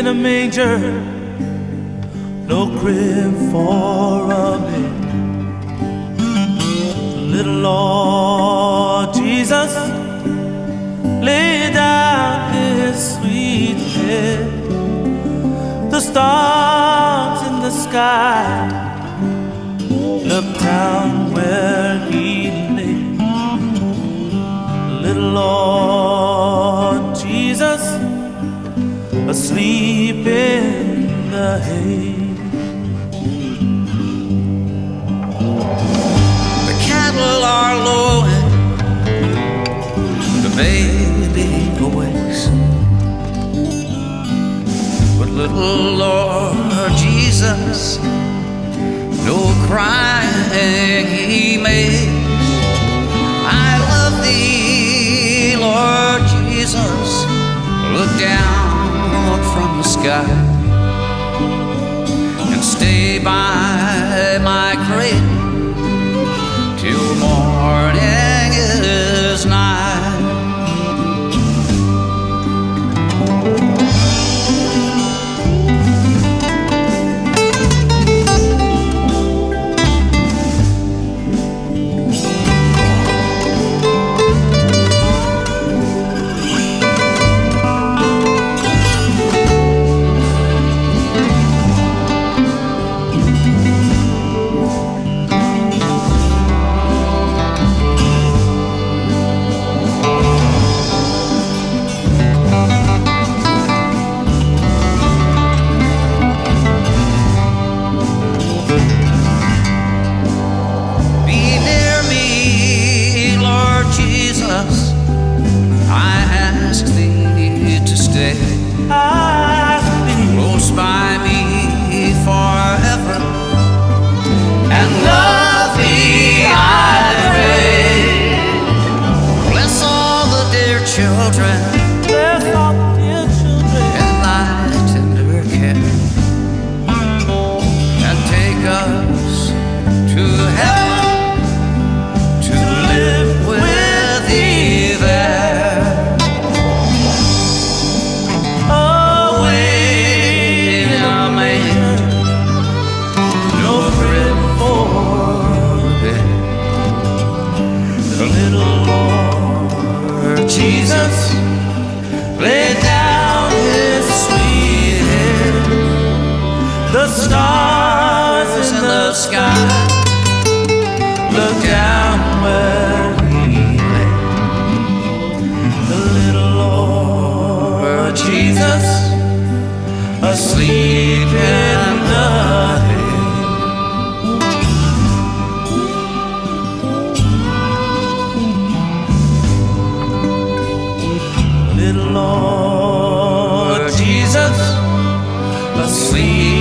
in a manger, no crib for a bed. Little Lord Jesus lay down his sweet head. The stars in the sky looked down where he lay. Little Lord Jesus asleep in the hay. The cattle are lowing, the baby awakes, but little Lord Jesus, no crying he makes. I love thee, Lord Jesus, look down from the sky and stay by my cradle till morning is nigh. Close by me forever, and love thee I pray. Bless all the dear children, in thy tender care, and take us to heaven to live with thee there. Jesus laid down his sweet head. The stars in the sky look down where he lay. The little Lord Jesus asleep in the hay. Little Lord Jesus asleep